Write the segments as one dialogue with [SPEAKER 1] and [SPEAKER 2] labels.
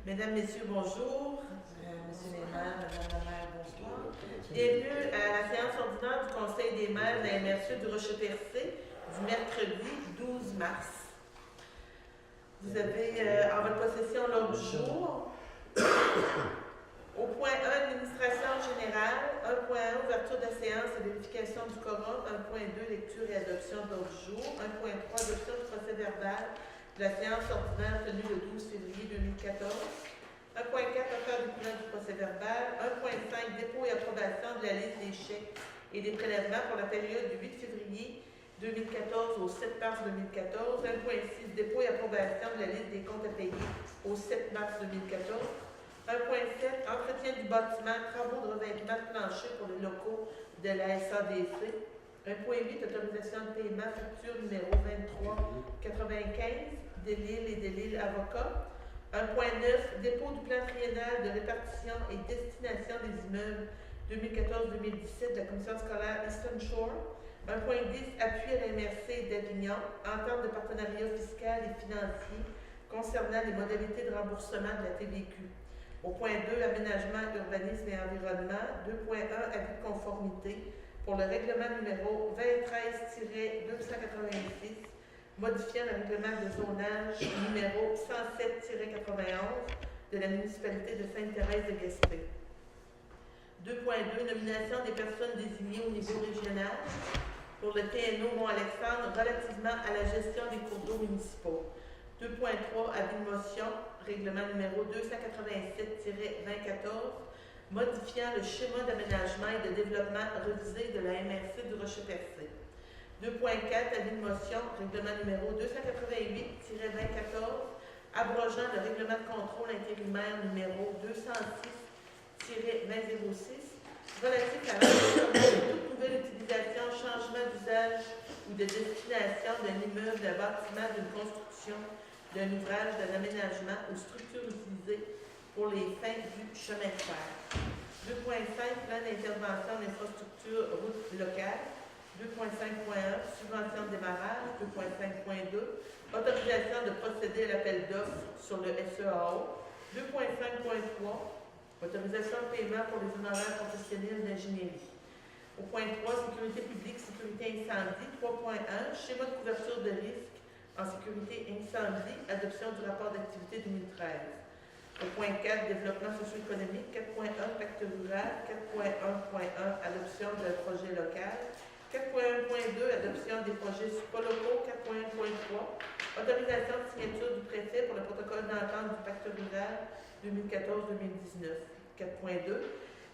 [SPEAKER 1] Mesdames, Messieurs, bonjour. Monsieur les maires, Madame la maire, bonsoir. Bienvenue à la séance ordinaire du Conseil des maires de la MRC du Rocher-Percé du mercredi 12 mars. Vous avez en votre possession l'ordre du jour. Au point 1, administration générale. 1.1, ouverture de la séance et vérification du quorum. 1.2, lecture et adoption de l'ordre du jour. 1.3, adoption du procès verbal de la séance ordinaire tenue le 12 février 2014. 1.4, affaire découlante du procès verbal. 1.5, dépôt et approbation de la liste des chèques et des prélèvements pour la période du 8 février 2014 au 7 mars 2014. 1.6, dépôt et approbation de la liste des comptes à payer au 7 mars 2014. 1.7, entretien du bâtiment, travaux de revêtement de plancher pour les locaux de la SADC. 1.8, autorisation de paiement, facture numéro 2395, Delisle et Delisle Avocats. 1.9, dépôt du plan triennal de répartition et destination des immeubles 2014-2017 de la commission scolaire Eastern Shore. 1.10, appui à la MRC d'Avignon, entente de partenariat fiscal et financier concernant les modalités de remboursement de la TVQ. Au point 2, aménagement, urbanisme et environnement. 2.1, avis de conformité pour le règlement numéro 2013-286, modifiant le règlement de zonage numéro 107-91 de la municipalité de Sainte-Thérèse de Gaspé. 2.2, nomination des personnes désignées au niveau régional pour le TNO Mont-Alexandre relativement à la gestion des cours d'eau municipaux. 2.3, avis de motion, règlement numéro 287-2014, modifiant le schéma d'aménagement et de développement revisé de la MRC du Rocher-Percé. 2.4, avis de motion, règlement numéro 288-2014, abrogeant le règlement de contrôle intérimaire numéro 206-2006, relatif à l'enregistrement de toute nouvelle utilisation, changement d'usage ou de destination d'un immeuble, d'un bâtiment, d'une construction, d'un ouvrage, d'un aménagement ou structure utilisée pour les fins du chemin de fer. 2.5, plan d'intervention d'infrastructure route locale. 2.5.1, subvention de démarrage. 2.5.2, autorisation de procéder à l'appel d'offres sur le SEAO. 2.5.3, autorisation de paiement pour les honoraires professionnels d'ingénierie. Au point 3, sécurité publique, sécurité incendie. 3.1, schéma de couverture de risque en sécurité incendie, adoption du rapport d'activité 2013. Au point 4, développement socio-économique. 4.1, pacte rural. 4.1.1, adoption d'un projet local. 4.1.2, adoption des projets supralocaux. 4.1.3, autorisation de signature du préfet pour le protocole d'entente du pacte rural 2014-2019. 4.2,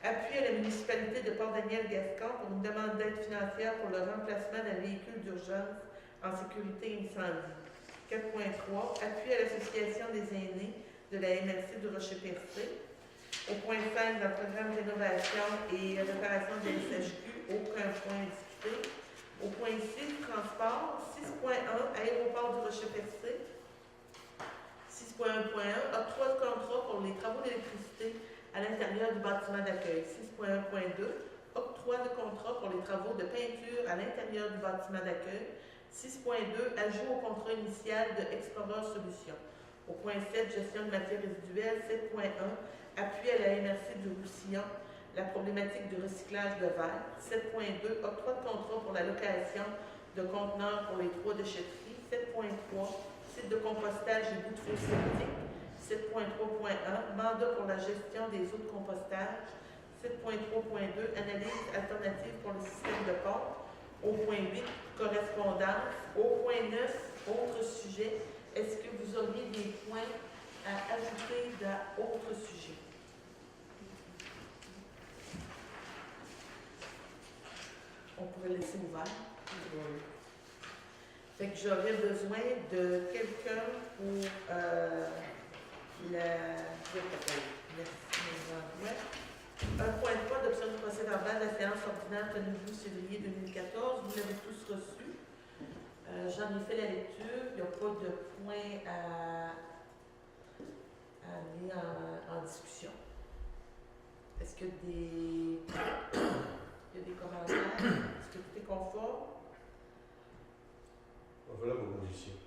[SPEAKER 1] appui à la municipalité de Port-Daniel-Gascon pour une demande d'aide financière pour le remplacement d'un véhicule d'urgence en sécurité incendie. 4.3, appui à l'association des aînés de la MRC du Rocher-Percé. Au point 5, dans le programme rénovation et réparation de l'SHQ, aucun point discuté. Au point 6, transport. 6.1, aéroport du Rocher-Percé. 6.1.1, octroi de contrat pour les travaux d'électricité à l'intérieur du bâtiment d'accueil. 6.1.2, octroi de contrat pour les travaux de peinture à l'intérieur du bâtiment d'accueil. 6.2, ajout au contrat initial de Explorer Solutions. Au point 7, gestion de matières résiduelles. 7.1, appui à la MRC du Roussillon, la problématique du recyclage de verre. 7.2, octroi de contrat pour la location de conteneurs pour les 3 déchetteries. 7.3, site de compostage et bouts de faux septiques. 7.3.1, mandat pour la gestion des eaux de compostage. 7.3.2, analyse alternative pour le système de pompe. Au point 8, correspondance. Au point 9, autres sujets. Est-ce que vous auriez des points à ajouter dans autres sujets? On pourrait laisser ouvert. Fait que j'aurais besoin de quelqu'un pour Merci. 1.3, adoption du procès verbal de la séance ordinaire tenue le 12 février 2014. Vous l'avez tous reçu. J'en ai fait la lecture. Il n'y a pas de point à aller en discussion. Est-ce que il y a des commentaires? Est-ce que tout est conforme?
[SPEAKER 2] Voilà vos conditions.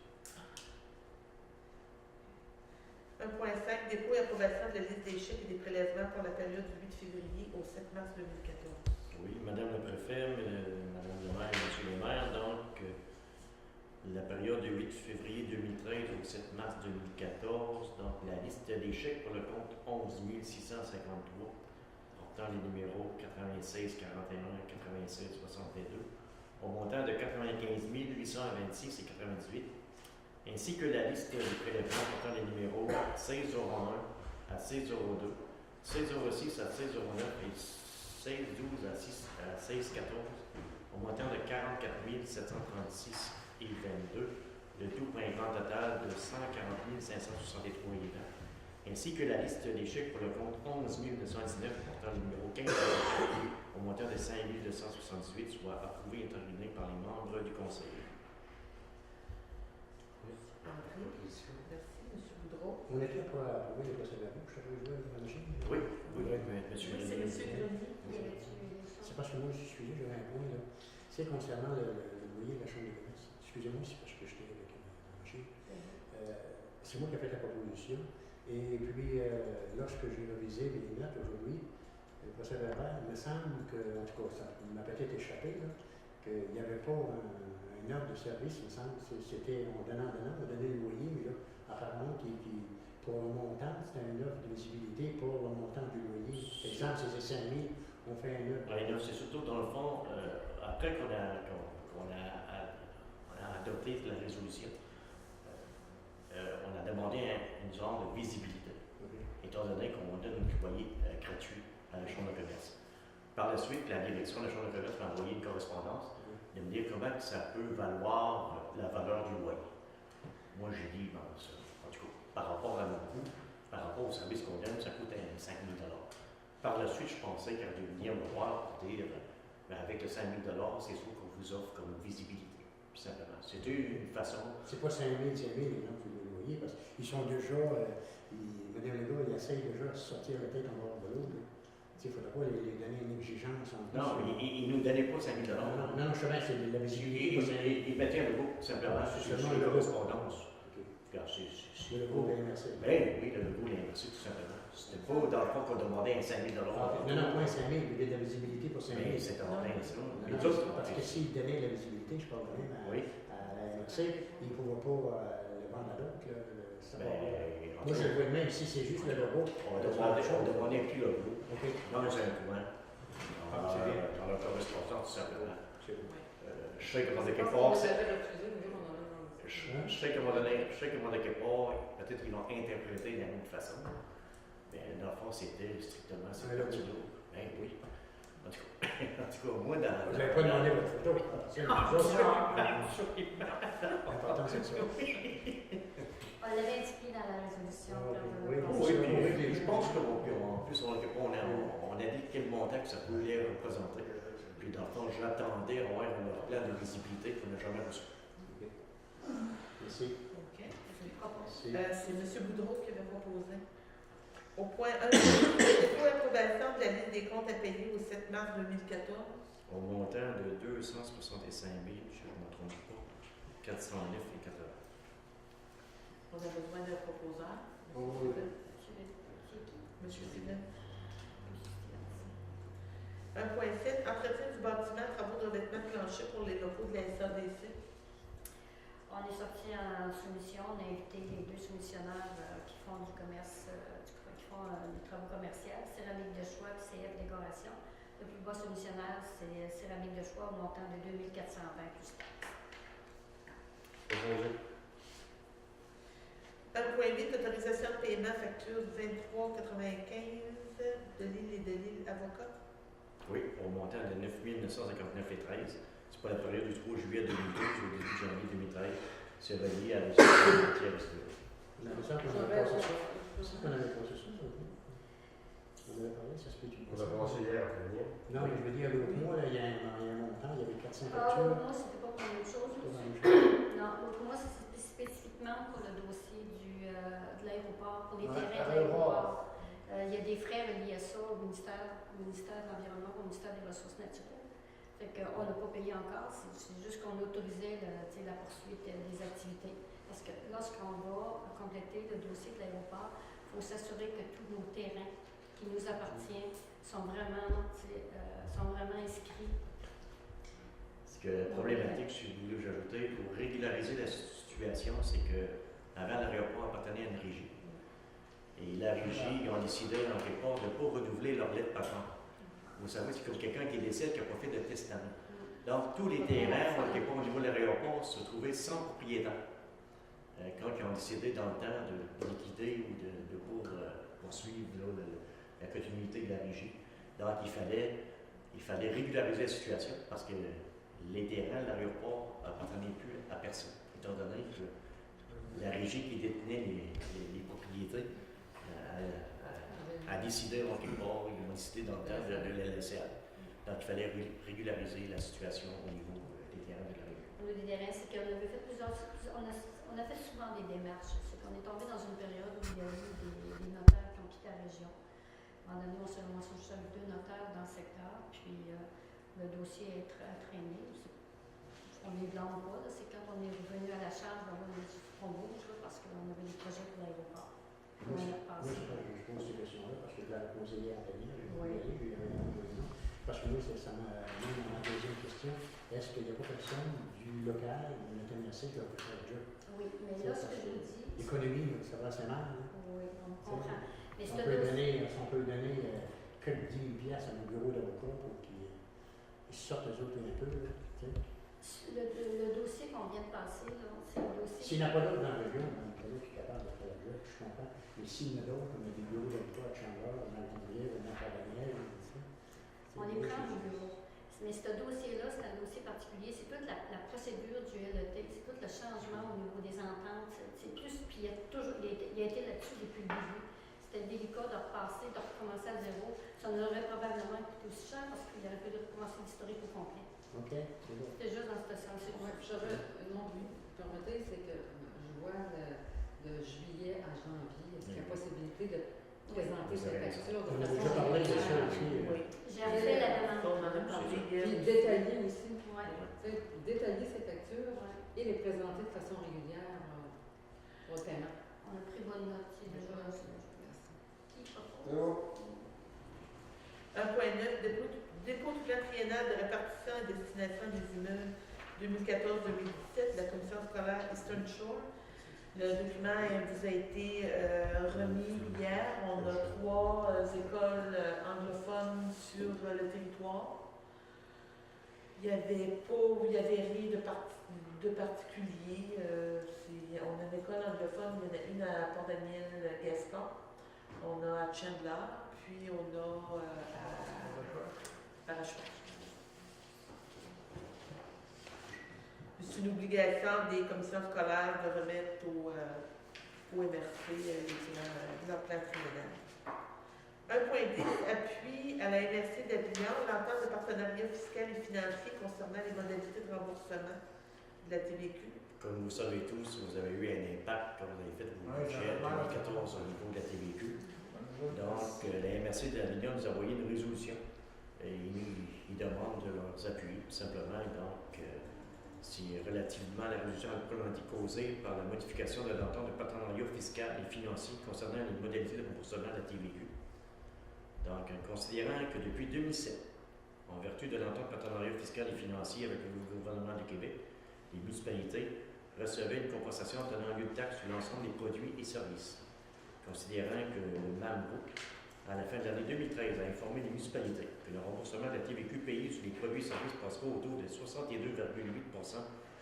[SPEAKER 1] 1.5, dépôt et approbation de la liste des chèques et des prélèvements pour la période du 8 février au 7 mars 2014.
[SPEAKER 2] Oui, Madame le Préfet, Madame le maire et Monsieur le maire, donc la période du 8 février 2013 au 7 mars 2014, donc la liste des chèques pour le compte 11 653, portant les numéros 96, 41, 96, 62, au montant de 95 826 et 98, ainsi que la liste des prélèvements portant les numéros 1601 à 1602, 1606 à 1609 et 1612 à 1614, au montant de 44 736 et 22, le tout pour un grand total de 140 563 $, ainsi que la liste des chèques pour le compte 11 919 portant le numéro 15 au montant de 5 278 soit approuvé et terminé par les membres du Conseil.
[SPEAKER 1] André, merci. M. Boudreau.
[SPEAKER 3] On était pour approuver les procès-verbaux, je savais jouer avec la machine.
[SPEAKER 2] Oui, monsieur
[SPEAKER 1] Oui, c'est M. Grenier.
[SPEAKER 3] C'est parce que moi, je suis j'avais un point là. C'est concernant le loyer de la Chambre de commerce. Excusez-moi, c'est parce que j'étais avec la machine. C'est moi qui ai fait la proposition. Et puis, lorsque j'ai révisé les notes aujourd'hui, le procès-verbal, il me semble que, en tout cas, ça m'a peut-être échappé, qu'il n'y avait pas une offre de service, il me semble. C'était en donnant, on donnait le loyer, mais là, apparemment, pour le montant, c'était une offre de visibilité pour le montant du loyer. Par exemple, si c'est 5 000, on fait une offre.
[SPEAKER 2] Oui, c'est surtout dans le fond, après qu'on a adopté la résolution, on a demandé une genre de visibilité, étant donné qu'on donne un loyer gratuit à la Chambre de commerce. Par la suite, la direction de la Chambre de commerce m'a envoyé une correspondance de me dire comment ça peut valoir la valeur du loyer. Moi, j'ai dit, bon, ça, en tout cas, par rapport à mon coût, par rapport au service qu'on donne, ça coûte 5 000 $. Par la suite, je pensais qu'elle devait venir me voir pour dire, ben, avec le 5 000 $, c'est sûr qu'on vous offre comme visibilité, tout simplement. C'était une façon.
[SPEAKER 3] C'est pas 5 000, les gens qui veulent loyer, parce qu'ils sont déjà, Mme Legault, il essaye déjà de sortir la tête en dehors de l'eau. Il ne faudrait pas les donner une exigence en plus.
[SPEAKER 2] Non, il ne nous donnait pas 5 000 $.
[SPEAKER 3] Non, je sais, c'est de la visibilité.
[SPEAKER 2] Il mettait un logo, tout simplement, sur la correspondance.
[SPEAKER 3] Le logo de la MRC.
[SPEAKER 2] Ben oui, le logo de la MRC, tout simplement. C'était pas dans le fond qu'on demandait un 5 000 $.
[SPEAKER 3] Non, pas un 5 000, il y a de la visibilité pour 5 000.
[SPEAKER 2] Mais c'est en plein ça.
[SPEAKER 3] Parce que s'il donnait la visibilité, je parle même à la MRC, il ne pourra pas le vendre à d'autres. Moi, je le vois même si c'est juste le logo.
[SPEAKER 2] On va demander un petit logo. Non, mais c'est un point. Dans la correspondance, tout simplement. Je sais que dans quelque part, je sais qu'à un moment donné, quelque part, peut-être qu'ils l'ont interprété d'une autre façon. Mais dans le fond, c'était strictement ce petit-là. Ben oui. En tout cas, moi, dans.
[SPEAKER 3] Vous n'avez pas demandé votre photo. C'est important, c'est ça.
[SPEAKER 4] On l'avait indiqué dans la résolution.
[SPEAKER 2] Oui, puis je pense qu'en plus, on a dit quel montant que ça pouvait représenter. Puis dans le fond, j'attendais à avoir un plan de visibilité qu'on n'a jamais reçu.
[SPEAKER 3] Merci.
[SPEAKER 1] OK.
[SPEAKER 3] Merci.
[SPEAKER 1] C'est M. Boudreau qui avait proposé. Au point 1, dépôt et approbation de la liste des comptes à payer au 7 mars 2014.
[SPEAKER 2] Au montant de 265 000, je ne me trompe pas, 409 et 80.
[SPEAKER 1] On a besoin d'un proposeur.
[SPEAKER 3] Oui.
[SPEAKER 1] M. Sylvain. 1.7, entretien du bâtiment, travaux de revêtement de plancher pour les locaux de la SADC.
[SPEAKER 4] On est sorti en soumission, on a invité les deux soumissionnaires qui font du commerce, qui font des travaux commerciaux, Céramique de choix et CF Décoration. Le plus bas soumissionnaire, c'est Céramique de choix au montant de 2 420 plus taxes.
[SPEAKER 1] 1.8, autorisation de paiement, facture 23,95 de Lille et de Lille Avocat.
[SPEAKER 2] Oui, au montant de 9 959 et 13. C'est pour la période du 3 juillet 2012 au 18 janvier 2013. C'est relié à la matière historique.
[SPEAKER 3] On avait ça qu'on avait passé ça. On avait passé ça. On avait parlé, ça se peut-tu?
[SPEAKER 5] On a commencé hier,
[SPEAKER 3] Non, mais je veux dire, l'autre mois, il y a un montant, il y avait 400
[SPEAKER 4] Pour
[SPEAKER 3] factures.
[SPEAKER 4] moi, c'était pas pour la même chose. Non, pour moi, c'est spécifiquement pour le dossier de l'aéroport, pour les terrains de l'aéroport. Il y a des frais reliés à ça au ministère de l'Environnement, au ministère des Ressources naturelles. Fait qu'on n'a pas payé encore, c'est juste qu'on autorisait la poursuite des activités. Parce que lorsqu'on va compléter le dossier de l'aéroport, il faut s'assurer que tous nos terrains qui nous appartiennent sont vraiment inscrits.
[SPEAKER 2] Ce que la problématique, si vous voulez j'ajouter, pour régulariser la situation, c'est que avant l'aéroport appartenait à une régie. Et la régie, ils ont décidé en quelque part de ne pas renouveler leur lettre patente. Vous savez, c'est comme quelqu'un qui décède qui n'a pas fait de testament. Donc, tous les terrains, en quelque part au niveau de l'aéroport, se trouvaient sans propriétaire. Quand ils ont décidé dans le temps de liquider ou de poursuivre là, la continuité de la régie. Donc, il fallait régulariser la situation parce que les terrains de l'aéroport n'appartenaient plus à personne, étant donné que la régie qui détenait les propriétés a décidé, en quelque part, ils ont décidé dans le temps de les laisser aller. Donc, il fallait régulariser la situation au niveau des terrains de la région.
[SPEAKER 4] Au niveau des terrains, c'est qu'on avait fait on a fait souvent des démarches. C'est qu'on est tombé dans une période où il y a eu des notaires qui ont quitté la région. À un moment donné, on s'est ramassé juste avec 2 notaires dans le secteur, puis le dossier a traîné. On ne les blâme pas, c'est quand on est revenu à la charge, on bouge parce qu'on avait des projets pour l'aéroport.
[SPEAKER 3] Moi, je pose ces questions-là parce que je l'avais conseillé à Daniel, parce que moi, ça m'a mis dans ma deuxième question. Est-ce qu'il n'y a pas personne du local ou de l'intéressé qui a fait le job?
[SPEAKER 4] Oui, mais là, ce que je vous dis.
[SPEAKER 3] L'économie, ça va assez mal.
[SPEAKER 4] Oui, on comprend. Mais
[SPEAKER 3] si on peut donner que 10 piastres à nos bureaux d'avocats pour qu'ils sortent eux autres un peu.
[SPEAKER 4] Le dossier qu'on vient de passer, c'est le dossier.
[SPEAKER 3] S'il n'y en a pas d'autres dans la région, on est capable de faire le job, je comprends. Mais s'il y en a d'autres, comme des bureaux d'avocats à Chandler, dans le Congrès, ou dans Carboniel,
[SPEAKER 4] on les prend au bureau. Mais ce dossier-là, c'est un dossier particulier. C'est toute la procédure du LET, c'est tout le changement au niveau des ententes. C'est plus, puis il a été là-dessus depuis le début. C'était délicat de repasser, de recommencer à zéro. Ça nous aurait probablement coûté aussi cher parce qu'il aurait fallu recommencer l'historique au complet.
[SPEAKER 3] OK, c'est bon.
[SPEAKER 4] C'était juste dans cette sens.
[SPEAKER 5] Oui, j'aurais une autre permettez, c'est que je vois de juillet à janvier, est-ce qu'il y a possibilité de présenter cette facture de
[SPEAKER 3] On a
[SPEAKER 5] façon
[SPEAKER 3] déjà parlé de ça aussi.
[SPEAKER 1] Oui.
[SPEAKER 4] J'ai refait la demande.
[SPEAKER 1] On en a parlé hier.
[SPEAKER 5] Puis détailler aussi,
[SPEAKER 4] Ouais.
[SPEAKER 5] détailler ces factures
[SPEAKER 4] Ouais.
[SPEAKER 5] et les présenter de façon régulière au paiement.
[SPEAKER 4] On a pris bonne note. C'est déjà.
[SPEAKER 5] Merci.
[SPEAKER 4] Qui propose?
[SPEAKER 1] 1.9, dépôt du plan triennal de répartition et destination des immeubles 2014-2017 de la commission scolaire Eastern Shore. Le document vous a été remis hier. On a 3 écoles anglophones sur le territoire. Il n'y avait rien de particulier. On a une école anglophone, il y en a une à Port-Daniel-Gascon. On a à Chandler, puis on a à Parachute. C'est une obligation des commissions scolaires de remettre au MRC leur plan triennal. 1.10, appui à la MRC d'Avignon, l'entente de partenariat fiscal et financier concernant les modalités de remboursement de la TVQ.
[SPEAKER 2] Comme vous savez tous, vous avez eu un impact quand vous avez fait vos budgets 2014 au niveau de la TVQ. Donc, la MRC d'Avignon nous a envoyé une résolution et ils demandent de leurs appuis, tout simplement. Donc, c'est relativement à la résolution à la problématique causée par la modification de l'entente de partenariat fiscal et financier concernant les modalités de remboursement de la TVQ. Donc, considérant que depuis 2007, en vertu de l'entente de partenariat fiscal et financier avec le gouvernement du Québec, les municipalités recevaient une compensation tenant lieu de taxe sur l'ensemble des produits et services. Considérant que le MAMGroup, à la fin de l'année 2013, a informé les municipalités que le remboursement de la TVQ payé sur les produits et services passera au taux de 62,8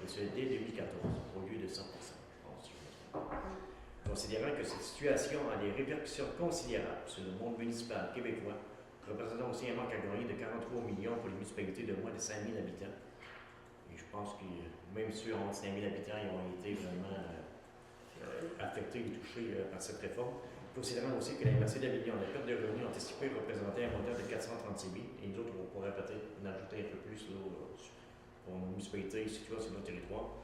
[SPEAKER 2] et ce dès 2014, au lieu de 100 Considérant que cette situation a des répercussions considérables sur le monde municipal québécois, représentant aussi un manque à gagner de 43 millions pour les municipalités de moins de 5 000 habitants, et je pense que même ceux en 5 000 habitants ils ont été vraiment affectés et touchés par cette réforme. Considérant aussi que la MRC d'Avignon, la perte de revenus anticipée représentait un montant de 436 000, et nous autres, on pourrait peut-être en ajouter un peu plus là, pour nos municipalités situées sur notre territoire.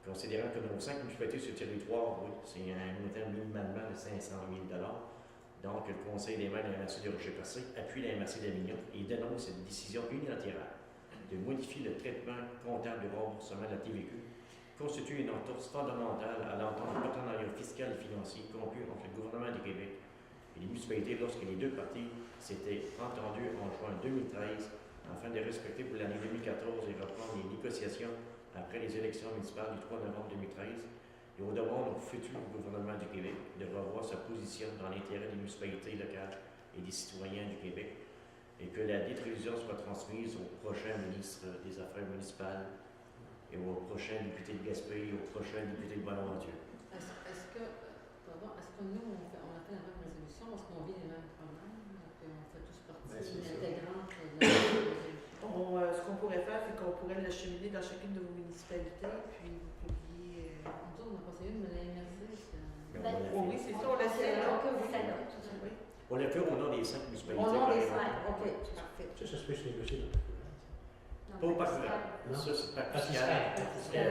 [SPEAKER 2] Considérant que nos 5 municipalités sur le territoire, oui, c'est un montant minimalement de 500 000 $. Donc, le Conseil des maires de la MRC de Rocher-Percé appuie la MRC d'Avignon et dénonce cette décision unilatérale de modifier le traitement comptable du remboursement de la TVQ constitue une entorse fondamentale à l'entente de partenariat fiscal et financier conclu entre le gouvernement du et les municipalités, lorsque les deux parties s'étaient entendues en juin 2013 afin de respecter pour l'année 2014 et reprendre les négociations après les élections municipales du 3 novembre 2013, et on demande au futur gouvernement du Québec de revoir sa position dans l'intérêt des municipalités locales et des citoyens du Québec, et que la dite révision soit transmise au prochain ministre des Affaires municipales et au prochain député de Gaspé et au prochain député de Bonaventure.
[SPEAKER 5] Est-ce que nous, on a fait la même résolution, est-ce qu'on vit les mêmes problèmes, qu'on fait tous partie intégrante de la résolution?
[SPEAKER 1] Ce qu'on pourrait faire, c'est qu'on pourrait l'acheminer dans chacune de vos municipalités, puis vous pourriez...
[SPEAKER 5] On a conseillé de me l'inverser.
[SPEAKER 1] oui, c'est ça, on l'a fait.
[SPEAKER 4] Oui.
[SPEAKER 2] On l'a fait au nom des 5 municipalités.
[SPEAKER 5] Au nom des
[SPEAKER 2] par exemple.
[SPEAKER 5] 5, OK, parfait.
[SPEAKER 3] Ça se peut se négocier dans le rural.
[SPEAKER 2] Pas au parc rural.
[SPEAKER 3] Non.
[SPEAKER 2] Ça, c'est pas
[SPEAKER 3] Pas
[SPEAKER 2] fiscal.
[SPEAKER 3] fiscal.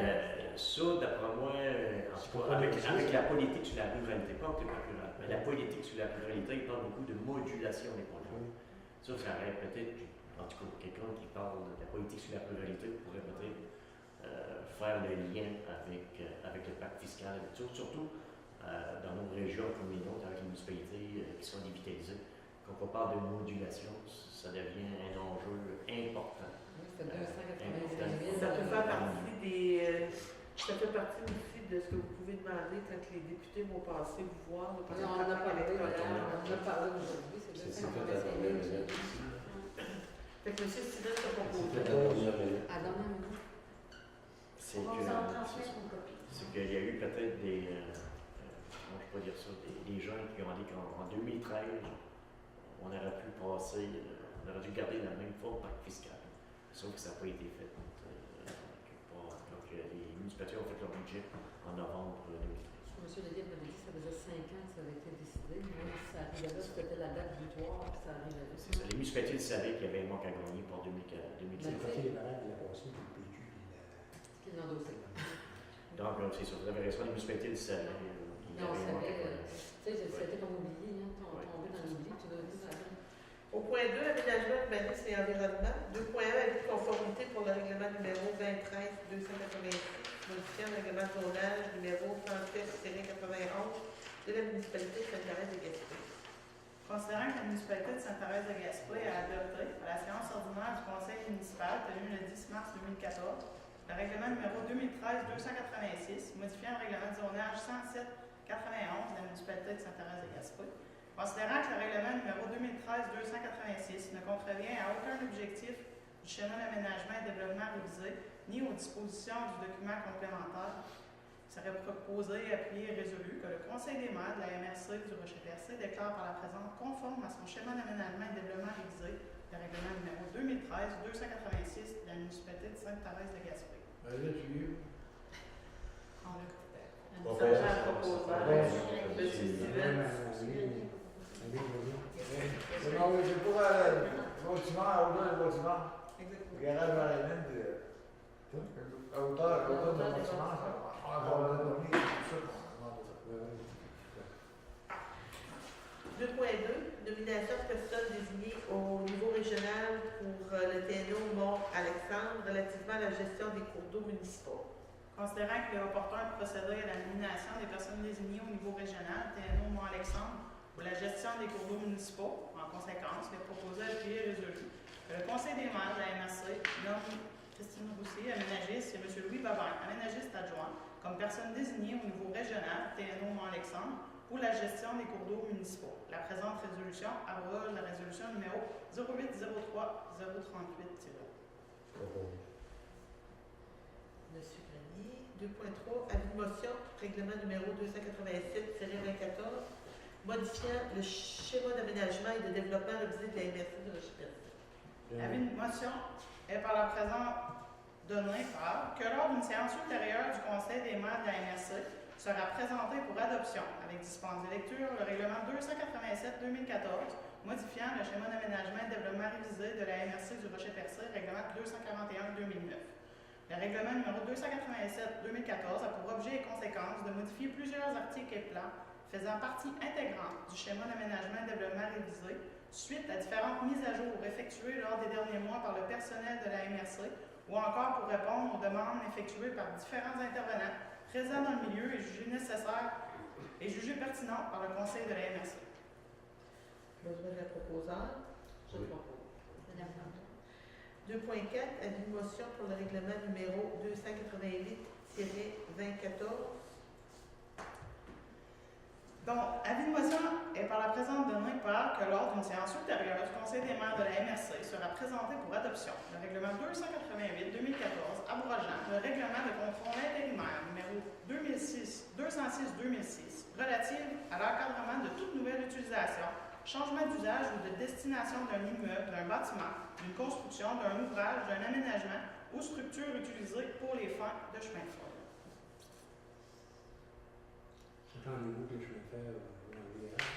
[SPEAKER 2] Ça, d'après moi, en tout cas, avec la politique sur la ruralité, pas avec le parc rural, mais la politique sur la ruralité, il parle beaucoup de modulation des programmes. Ça aurait peut-être, en tout cas, quelqu'un qui parle de la politique sur la ruralité pourrait peut-être faire le lien avec le pacte fiscal, surtout dans nos régions comme les nôtres, avec les municipalités qui sont dévitalisées. Quand on parle de modulation, ça devient un enjeu important.
[SPEAKER 5] Oui, ça fait 290 000.
[SPEAKER 1] Ça peut faire partie des... ça fait partie aussi de ce que vous pouvez demander quand les députés vont passer vous voir.
[SPEAKER 5] On en a parlé aujourd'hui, c'est 290 000.
[SPEAKER 1] Fait que M. Steven t'a proposé.
[SPEAKER 5] À dernière minute.
[SPEAKER 2] C'est
[SPEAKER 4] On va vous en transmettre une copie.
[SPEAKER 2] c'est qu'il y a eu peut-être des, comment je peux dire ça, des gens qui ont dit qu'en 2013, on aurait pu passer, on aurait dû garder la même forme pacte fiscal. Sauf que ça n'a pas été fait. Donc, les municipalités ont fait leur budget en novembre 2013.
[SPEAKER 5] M. Leguet m'avait dit que ça faisait 5 ans que ça avait été décidé. Moi, ça arrivait là, c'était la date butoir, puis ça arrivait là.
[SPEAKER 2] C'est ça. Les municipalités savaient qu'il y avait un manque à gagner pour 2015.
[SPEAKER 3] Le Parti libéral de la passée, puis le PQ,
[SPEAKER 5] Qui l'a endossé.
[SPEAKER 2] Donc, c'est sûr, vous avez raison, les municipalités le savaient. qu'il y
[SPEAKER 5] Non,
[SPEAKER 2] avait un
[SPEAKER 5] ça
[SPEAKER 2] manque à
[SPEAKER 5] avait.
[SPEAKER 2] gagner.
[SPEAKER 5] Tu sais, c'était comme oublié, hein, tombé dans l'oubli, tu l'as vu, ça.
[SPEAKER 1] Au point 2, aménagement urbanisme et environnement. 2.1, avis de conformité pour le règlement numéro 2013-286, modifiant le règlement de zonage numéro 37-91 de la municipalité de Sainte-Thérèse de Gaspé.
[SPEAKER 6] Considérant que la municipalité de Sainte-Thérèse de Gaspé a adopté, à la séance ordinaire du conseil municipal tenue le 10 mars 2014, le règlement numéro 2013-286, modifiant le règlement de zonage 107-91 de la municipalité de Sainte-Thérèse de Gaspé, considérant que le règlement numéro 2013-286 ne contrevient à aucun objectif du schéma d'aménagement et développement révisé, ni aux dispositions du document complémentaire, il serait proposé, appuyé et résolu que le Conseil des maires de la MRC du Rocher-Percé déclare par la présente conforme à son schéma d'aménagement et développement révisé, le règlement numéro 2013-286 de la municipalité de Sainte-Thérèse de Gaspé.
[SPEAKER 1] On l'a fait.
[SPEAKER 2] Bon,
[SPEAKER 1] Ça
[SPEAKER 2] ben,
[SPEAKER 1] prend
[SPEAKER 2] ça,
[SPEAKER 1] un proposant.
[SPEAKER 3] ouais.
[SPEAKER 1] M. Steven.
[SPEAKER 7] Non, mais c'est pour le bâtiment, à hauteur du bâtiment. Le garage à la main à hauteur du bâtiment, on va donner tout ça.
[SPEAKER 1] 2.2, nomination de personnes désignées au niveau régional pour le TNO Mont-Alexandre relativement à la gestion des cours d'eau municipaux.
[SPEAKER 6] Considérant qu'il est opportun de procéder à la nomination des personnes désignées au niveau régional, TNO Mont-Alexandre, pour la gestion des cours d'eau municipaux, en conséquence, il est proposé à appuyer et résolu que le Conseil des maires de la MRC nomme Christine Roussy, aménagiste, et M. Louis Babin, aménagiste adjoint, comme personne désignée au niveau régional, TNO Mont-Alexandre, pour la gestion des cours d'eau municipaux. La présente résolution abroge la résolution numéro 0803-038-0.
[SPEAKER 1] Monsieur Grenier. 2.3, avis de motion, règlement numéro 287-24, modifiant le schéma d'aménagement et de développement révisé de la MRC de Rocher-Percé.
[SPEAKER 6] L'avis de motion est par la présente donné par que lors d'une séance ultérieure du Conseil des maires de la MRC sera présenté pour adoption, avec dispense de lecture, le règlement 287-2014, modifiant le schéma d'aménagement et de développement révisé de la MRC du Rocher-Percé, règlement 241-2009. Le règlement numéro 287-2014 a pour objet et conséquence de modifier plusieurs articles et plans faisant partie intégrante du schéma d'aménagement et développement révisé suite à différentes mises à jour effectuées lors des derniers mois par le personnel de la MRC ou encore pour répondre aux demandes effectuées par différents intervenants présents dans le milieu et jugées nécessaires et jugées pertinentes par le Conseil de la MRC.
[SPEAKER 1] Besoin d'un proposeur.
[SPEAKER 5] Je le propose.
[SPEAKER 4] Madame Plante.
[SPEAKER 1] 2.4, avis de motion pour le règlement numéro 288-2014.
[SPEAKER 6] Donc, avis de motion est par la présente donnée par que lors d'une séance ultérieure du Conseil des maires de la MRC sera présenté pour adoption le règlement 288-2014 abrogeant le règlement de contrôle intérimaire numéro 206-2006 relatif à l'encadrement de toute nouvelle utilisation, changement d'usage ou de destination d'un immeuble, d'un bâtiment, d'une construction, d'un ouvrage, d'un aménagement ou structure utilisée pour les fins de chemin de fer.
[SPEAKER 3] Entendez-vous que je vais faire dans le virage?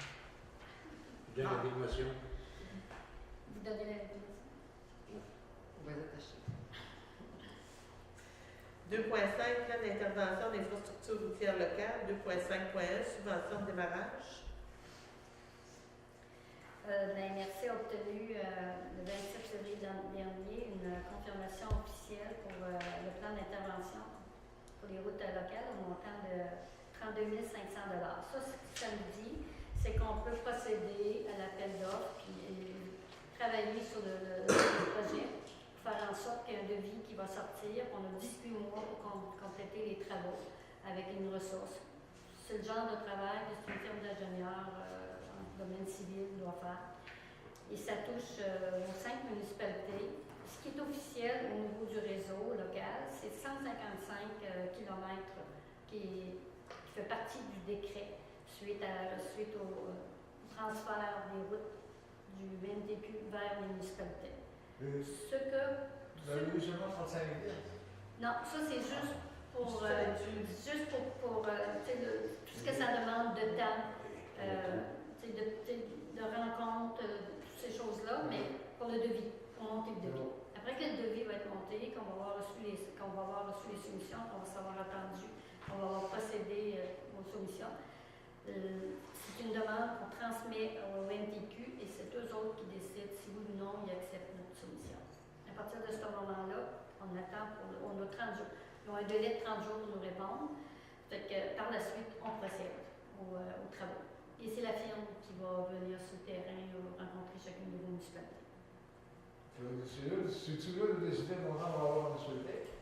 [SPEAKER 3] Je donne la motion.
[SPEAKER 4] Vous donnez la
[SPEAKER 5] On va les attacher.
[SPEAKER 1] 2.5, plan d'intervention d'infrastructures routières locales. 2.5.1, subvention de démarrage.
[SPEAKER 4] La MRC a obtenu le 27 février dernier une confirmation officielle pour le plan d'intervention pour les routes locales au montant de 32 500 $. Ça, ce que ça nous dit, c'est qu'on peut procéder à l'appel d'offres et travailler sur le projet pour faire en sorte qu'il y ait un devis qui va sortir. On a 18 mois pour compléter les travaux avec une ressource. C'est le genre de travail que c'est une firme d'ingénieurs en domaine civil doit faire. Et ça touche aux 5 municipalités. Ce qui est officiel au niveau du réseau local, c'est 155 km qui fait partie du décret suite au transfert des routes du BNTQ vers les municipalités. Ce que...
[SPEAKER 7] Vous avez eu seulement 35 000?
[SPEAKER 4] Non, ça c'est juste pour, tout ce que ça demande de temps, de rencontres, toutes ces choses-là, mais pour le devis, pour monter le devis. Après que le devis va être monté, qu'on va avoir reçu les soumissions, qu'on va savoir attendu, qu'on va avoir procédé aux soumissions, c'est une demande qu'on transmet au NTQ et c'est eux autres qui décident si oui ou non ils acceptent notre soumission. À partir de ce moment-là, on attend on a 30 jours. Ils ont un délai de 30 jours pour nous répondre. Fait que par la suite, on procède aux travaux. Et c'est la firme qui va venir sur le terrain rencontrer chacune de vos municipalités.
[SPEAKER 7] C'est-tu là de décider mon nom va avoir une municipalité?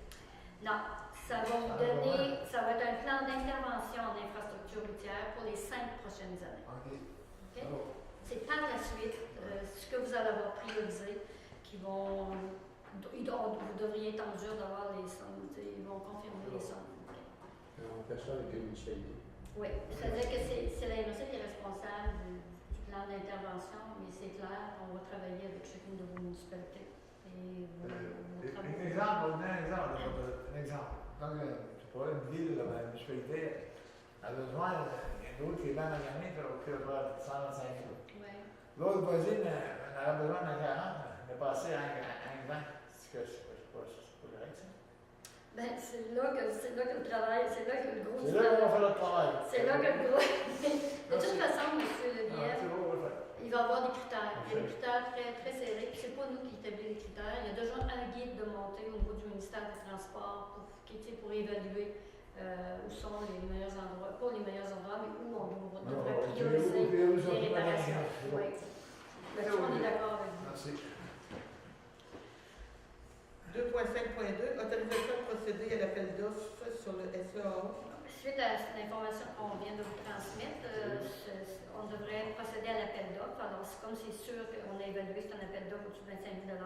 [SPEAKER 4] Non, ça va vous donner, ça va être un plan d'intervention en infrastructure routière pour les 5 prochaines années.
[SPEAKER 7] OK.
[SPEAKER 4] Okay? C'est par la suite ce que vous allez avoir priorisé qui vont. Vous devriez être en mesure d'avoir les sommes, ils vont confirmer les sommes. Okay.
[SPEAKER 3] On fait ça avec une municipalité.
[SPEAKER 4] Oui, c'est-à-dire que c'est la MRC qui est responsable du plan d'intervention, mais c'est clair, on va travailler avec chacune de vos municipalités. Et vos travaux.
[SPEAKER 7] Un exemple. Donc, tu pourrais une ville, une municipalité, a besoin d'une route qui est bien magané, qui va 125 000.
[SPEAKER 4] Oui.
[SPEAKER 7] L'autre voisine, elle a besoin d'un 40, mais passer à un 20. C'est pas correct, ça?
[SPEAKER 4] Ben, c'est là que le travail, c'est là que le gros.
[SPEAKER 7] C'est là qu'on va faire le travail.
[SPEAKER 4] C'est là que le gros. De toute façon, M. Levier, il va y avoir des critères. Il y a des critères très, très serrés. Puis c'est pas nous qui établissons les critères. Il y a déjà un guide de montée au niveau du ministère des Transports pour évaluer où sont les meilleurs endroits, pas les meilleurs endroits, mais où on devrait prioriser les réparations. Oui. Là-dessus, on est d'accord avec vous.
[SPEAKER 7] Merci.
[SPEAKER 1] 2.5.2, autorisation de procéder à l'appel d'offres sur le SEAO.
[SPEAKER 4] Suite à l'information qu'on vient de vous transmettre, on devrait procéder à l'appel d'offres. Alors, comme c'est sûr qu'on a évalué c'est un appel d'offres au-dessus de 25 000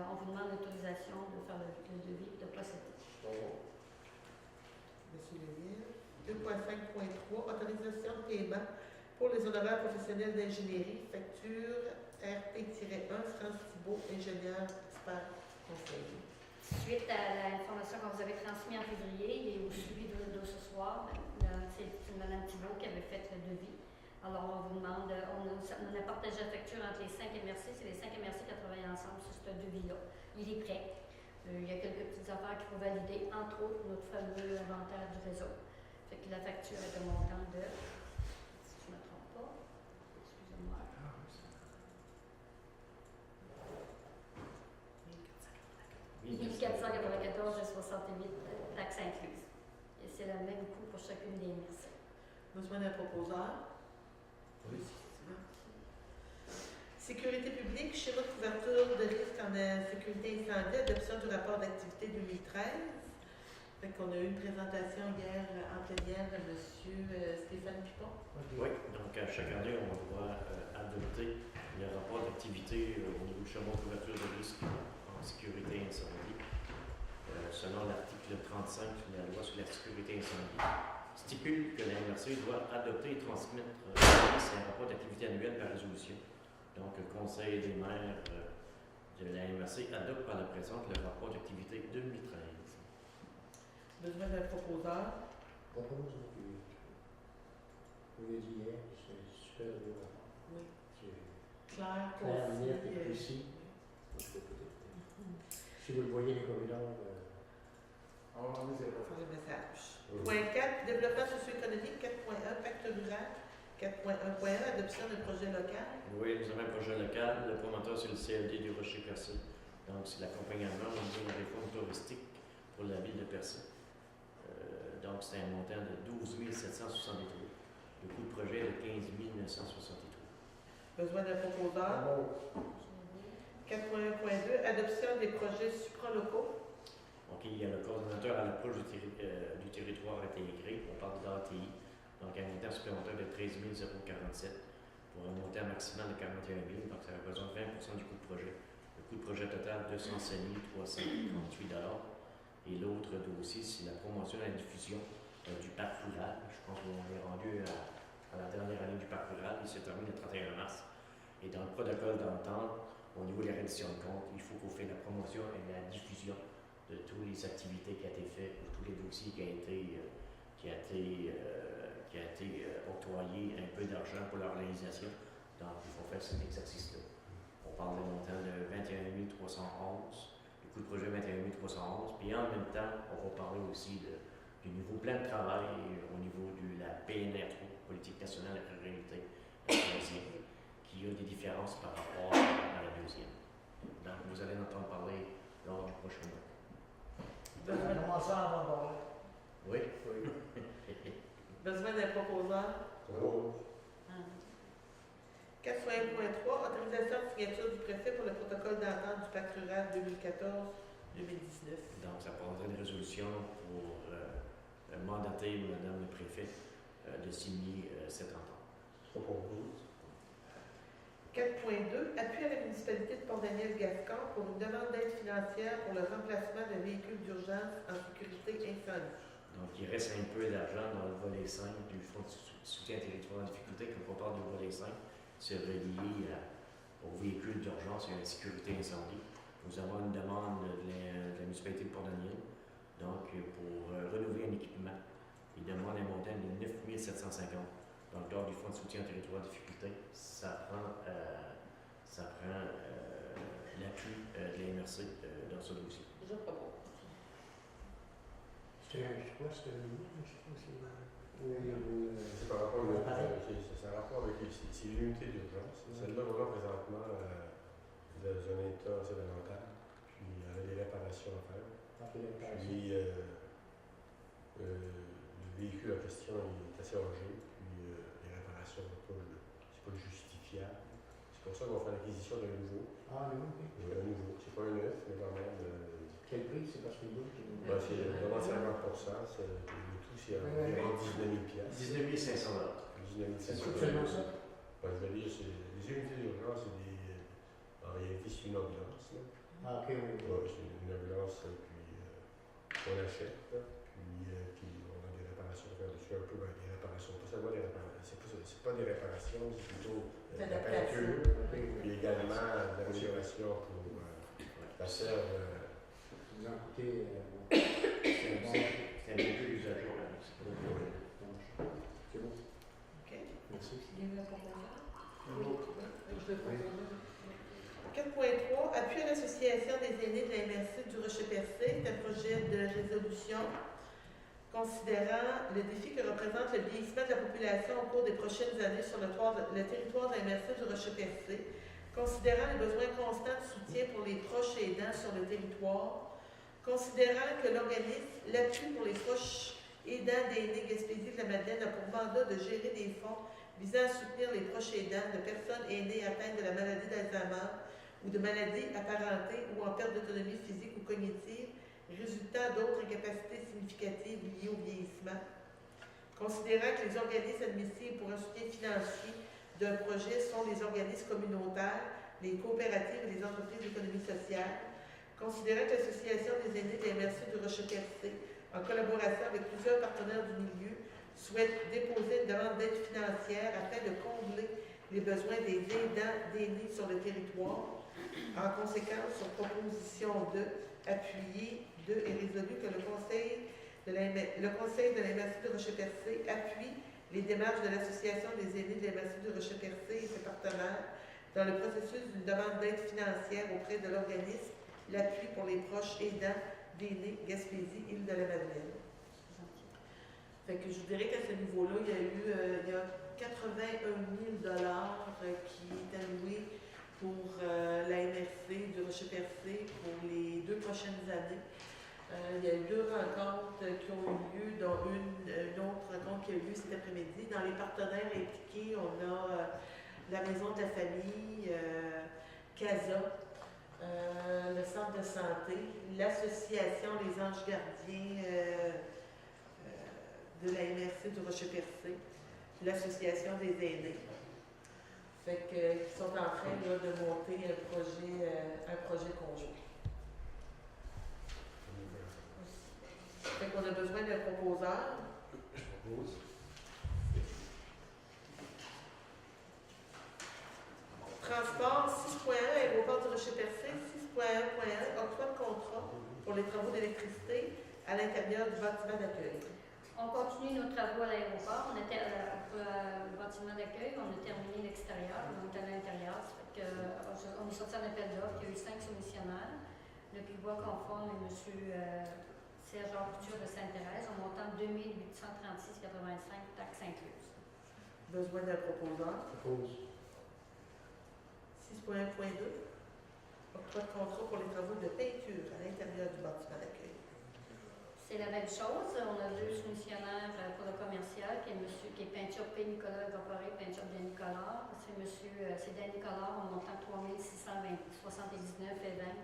[SPEAKER 4] on vous demande l'autorisation de faire le devis et de procéder.
[SPEAKER 1] Monsieur Léville. 2.5.3, autorisation de paiement pour les honoraires professionnels d'ingénierie, facture RP-1, France Thibault, ingénieur expert conseiller.
[SPEAKER 4] Suite à l'information qu'on vous avait transmise en février et au suivi de ce soir, c'est Mme Thibault qui avait fait le devis. Alors, on vous demande, on a partagé la facture entre les 5 MRC, c'est les 5 MRC qui travaillent ensemble sur ce devis-là. Il est prêt. Il y a quelques petites affaires qu'il faut valider, entre autres notre fameux inventaire du réseau. Fait que la facture est un montant de, si je ne me trompe pas, excusez-moi. 1494 et 68 taxes incluses. Et c'est le même coût pour chacune des MRC.
[SPEAKER 1] Besoin d'un proposeur? Oui. sécurité publique, schéma de couverture de risque en sécurité incendie, adoption du rapport d'activité 2013. Fait qu'on a eu une présentation hier en plénière de M. Stéphane Pipon.
[SPEAKER 2] Oui, donc à chaque année, on doit adopter le rapport d'activité au niveau du schéma de couverture de risque en sécurité incendie. Selon l'article 35 de la loi sur la sécurité incendie, stipule que la MRC doit adopter et transmettre un rapport d'activité annuel par résolution. Donc, le Conseil des maires de la MRC adopte par la présente le rapport d'activité 2013.
[SPEAKER 1] Besoin d'un proposeur.
[SPEAKER 3] Propose, vous l'avez dit hier, c'est super de rapport.
[SPEAKER 1] Oui.
[SPEAKER 3] C'est
[SPEAKER 1] Claire,
[SPEAKER 3] clair, net
[SPEAKER 1] concis,
[SPEAKER 3] et précis. Si vous le voyez les corridors,
[SPEAKER 7] On va dire
[SPEAKER 1] pour les messages. Point 4, développement socio-économique. 4.1, pacte rural. 4.1.1, adoption de projet local.
[SPEAKER 2] Oui, nous avons un projet local. Le promoteur, c'est le CLD du Rocher-Percé. Donc, c'est l'accompagnement au niveau de la réforme touristique pour la ville de Percé. Donc, c'est un montant de 12 763. Le coût de projet est de 15 963.
[SPEAKER 1] Besoin d'un proposeur. 4.1.2, adoption des projets supralocaux.
[SPEAKER 2] Donc, il y a le coordonnateur à l'approche du territoire intégré. On parle d'ATI. Donc, un montant supplémentaire de 13 047 pour un montant maximal de 41 000. Donc, ça représente 20 du coût de projet. Le coût de projet total, 205 338 $. Et l'autre dossier, c'est la promotion et la diffusion du parc rural. Je pense qu'on est rendu à la dernière année du parc rural. Il se termine le 31 mars. Et dans le protocole d'entente, au niveau de la reddition de compte, il faut qu'on fasse la promotion et la diffusion de toutes les activités qui ont été faites, ou tous les dossiers qui ont été octroyés un peu d'argent pour leur réalisation. Donc, il faut faire cet exercice-là. On parle d'un montant de 21 311, le coût de projet 21 311, puis en même temps, on va parler aussi du nouveau plan de travail au niveau de la PNR3, Politique nationale de la ruralité, la troisième, qui a des différences par rapport à la deuxième. Donc, vous allez en entendre parler lors du prochain mois.
[SPEAKER 7] On va commencer à entendre parler.
[SPEAKER 2] Oui.
[SPEAKER 1] Besoin d'un proposeur. 4.1.3, autorisation de signature du préfet pour le protocole d'entente du pacte rural 2014-2019.
[SPEAKER 2] Donc, ça prendrait une résolution pour mandater Madame le préfet de signer cette entente.
[SPEAKER 1] 4.2, appui à la municipalité de Port-Daniel-Gascon pour une demande d'aide financière pour le remplacement de véhicules d'urgence en sécurité incendie.
[SPEAKER 2] Donc, il reste un peu d'argent dans le volet 5 du Fonds de soutien territoire en difficulté. Quand on parle du volet 5, c'est relié aux véhicules d'urgence et à la sécurité incendie. Nous avons une demande de la municipalité de Port-Daniel, donc pour renouveler un équipement. Il demande un montant de 9 750. Dans le cadre du Fonds de soutien au territoire de difficulté, ça prend l'appui de la MRC dans ce dossier.
[SPEAKER 5] Je propose.
[SPEAKER 3] c'est un choix, c'est un je sais pas si
[SPEAKER 8] C'est par rapport c'est un rapport avec c'est l'unité d'urgence. Celle-là, voilà, présentement, dans un état assez lamentable, puis elle a des réparations à faire. Puis, le véhicule en question est assez âgé, puis les réparations, c'est pas justifiable. C'est pour ça qu'on fait l'acquisition d'un nouveau.
[SPEAKER 3] Ah, non, ok.
[SPEAKER 8] Un nouveau. C'est pas un neuf, mais quand même.
[SPEAKER 3] Quel prix? C'est parce que
[SPEAKER 8] C'est vraiment 50%. Le tout, c'est environ 19 000 $.
[SPEAKER 2] 19 500 $.
[SPEAKER 8] 19
[SPEAKER 3] C'est
[SPEAKER 8] 500
[SPEAKER 3] seulement ça?
[SPEAKER 8] Je veux dire, les unités d'urgence, c'est des. En réalité, c'est une ambulance. Là.
[SPEAKER 3] Ah, ok, oui.
[SPEAKER 8] Ouais, c'est une ambulance, puis on achète, puis on a des réparations à faire dessus, un peu des réparations. Pas seulement des réparations, c'est pas des réparations, c'est plutôt de la peinture, puis également de l'amélioration pour la serve.
[SPEAKER 3] Vous en coûtez.
[SPEAKER 2] C'est un véhicule usagé.
[SPEAKER 3] C'est bon.
[SPEAKER 1] OK.
[SPEAKER 3] Merci.
[SPEAKER 5] Il y avait un proposeur? Je le propose.
[SPEAKER 1] 4.3, appui à l'association des aînés de la MRC du Rocher-Percé. C'est un projet de résolution considérant le défi que représente le vieillissement de la population au cours des prochaines années sur le territoire de la MRC du Rocher-Percé, considérant les besoins constants de soutien pour les proches aidants sur le territoire, considérant que l'organisme L'appui pour les proches aidants d'aînés Gaspésie de la Madeleine a pour mandat de gérer des fonds visant à soutenir les proches aidants de personnes aînées atteintes de la maladie d'Alzheimer ou de maladies apparentées ou en perte d'autonomie physique ou cognitive résultant d'autres incapacités significatives liées au vieillissement. Considérant que les organismes admissibles pour un soutien financier d'un projet sont les organismes communautaires, les coopératives et les entreprises d'économie sociale, considérant que l'Association des aînés de la MRC du Rocher-Percé, en collaboration avec plusieurs partenaires du milieu, souhaite déposer une demande d'aide financière afin de combler les besoins des aidants d'aînés sur le territoire. En conséquence, sur proposition 2, appuyé 2 est résolu que le Conseil de la MRC du Rocher-Percé appuie les démarches de l'Association des aînés de la MRC du Rocher-Percé et ses partenaires dans le processus d'une demande d'aide financière auprès de l'organisme L'appui pour les proches aidants d'aînés Gaspésie, Île-de-la-Madeleine. Fait que je vous dirais qu'à ce niveau-là, il y a 81 000 qui est alloué pour la MRC du Rocher-Percé pour les 2 prochaines années. Il y a eu 2 rencontres qui ont eu lieu, dont une autre rencontre qui a eu lieu cet après-midi. Dans les partenaires impliqués, on a la Maison de la Famille, CASA, le Centre de santé, l'Association Les Anges Gardiens de la MRC du Rocher-Percé, l'Association des aînés. Fait qu'ils sont en train là, de monter un projet conjoint. Fait qu'on a besoin d'un proposeur.
[SPEAKER 8] Je propose.
[SPEAKER 1] Transport 6.1, aéroport du Rocher-Percé, 6.1.1, octroi de contrat pour les travaux d'électricité à l'intérieur du bâtiment d'accueil.
[SPEAKER 4] On continue nos travaux à l'aéroport. On était pour le bâtiment d'accueil, on a terminé l'extérieur, on est à l'intérieur. On est sorti en appel d'offres, il y a eu 5 soumissionnaires. Le Pibois conforme et M. Serge Couture de Sainte-Thérèse, en montant 2836,85 taxes incluses.
[SPEAKER 1] Besoin d'un proposeur.
[SPEAKER 3] Propose.
[SPEAKER 1] 6.1.2, octroi de contrat pour les travaux de peinture à l'intérieur du bâtiment d'accueil.
[SPEAKER 4] C'est la même chose. On a 2 soumissionnaires pour le commercial, qui est Peinture P. Nicolas Incorporé, Peinture bien Nicolas. C'est Dan Nicolas en montant 3679,20,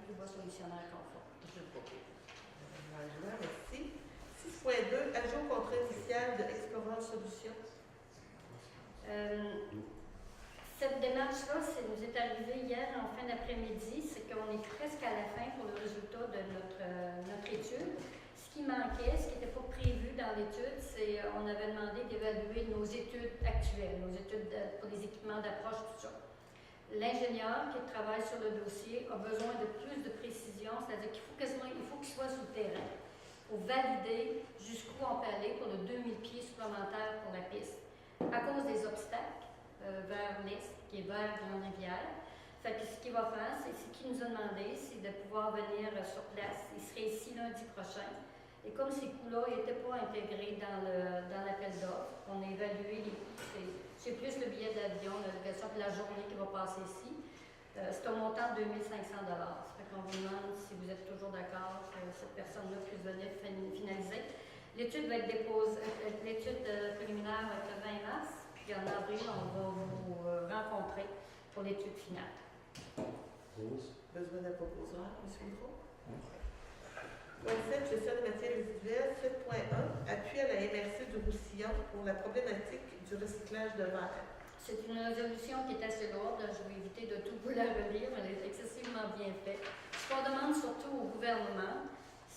[SPEAKER 4] plus bas soumissionnaire conforme.
[SPEAKER 1] Je propose. Merci. 6.2, ajout au contrat initial de Explorer Solutions.
[SPEAKER 4] Cette démarche-là, ça nous est arrivé hier en fin d'après-midi, c'est qu'on est presque à la fin pour le résultat de notre étude. Ce qui manquait, ce qui n'était pas prévu dans l'étude, c'est on avait demandé d'évaluer nos études actuelles, nos études pour les équipements d'approche, tout ça. L'ingénieur qui travaille sur le dossier a besoin de plus de précision, c'est-à-dire qu'il faut qu'il soit sur le terrain pour valider jusqu'où on peut aller pour le 2000 pieds supplémentaires pour la piste. À cause des obstacles, vers l'est, qui est vers Grande-Rivière. Fait que ce qu'il va faire, c'est ce qu'il nous a demandé, c'est de pouvoir venir sur place. Il serait ici lundi prochain. Et comme ces coûts-là n'étaient pas intégrés dans l'appel d'offres, on a évalué les coûts. C'est plus le billet d'avion, la location de la journée qui va passer ici. C'est un montant de 2500 $. Ça fait qu'on vous demande si vous êtes toujours d'accord que cette personne-là puisse venir finaliser. L'étude va être déposée, l'étude préliminaire va être le 20 mars. Puis en avril, on va vous rencontrer pour l'étude finale.
[SPEAKER 1] Besoin d'un proposeur, M. Gros? Point 7, gestion des matières résiduelles. 7.1, appui à la MRC du Roussillon pour la problématique du recyclage de verre.
[SPEAKER 4] C'est une résolution qui est assez lourde. Je vais éviter de tout vous la relire, mais elle est excessivement bien faite. Ce qu'on demande surtout au gouvernement,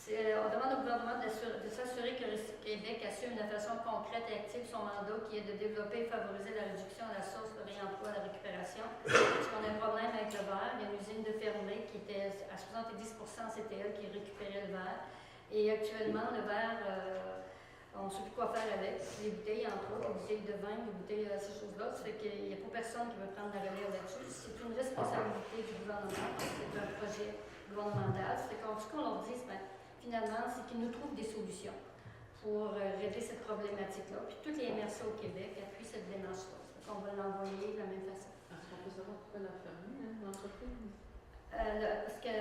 [SPEAKER 4] on demande au gouvernement de s'assurer que Québec assume de façon concrète et active son mandat qui est de développer et favoriser la réduction à la source, le réemploi, la récupération. Parce qu'on a un problème avec le verre. Il y a une usine de Fermé qui était à 70%, c'était elle qui récupérait le verre. Et actuellement, le verre, on ne sait plus quoi faire avec. Les bouteilles, entre autres, les bouteilles de vin, les bouteilles, ces choses-là. Ça fait qu'il n'y a pas personne qui veut prendre la relève là-dessus. C'est une responsabilité du gouvernement. C'est un projet gouvernemental. C'est qu'en tout cas, on leur dit, finalement, c'est qu'ils nous trouvent des solutions pour régler cette problématique-là. Puis toutes les MRC au Québec appuient cette démarche-là. On va l'envoyer de la même façon.
[SPEAKER 5] Est-ce qu'on peut savoir pourquoi la fermer, l'entreprise?
[SPEAKER 4] Parce que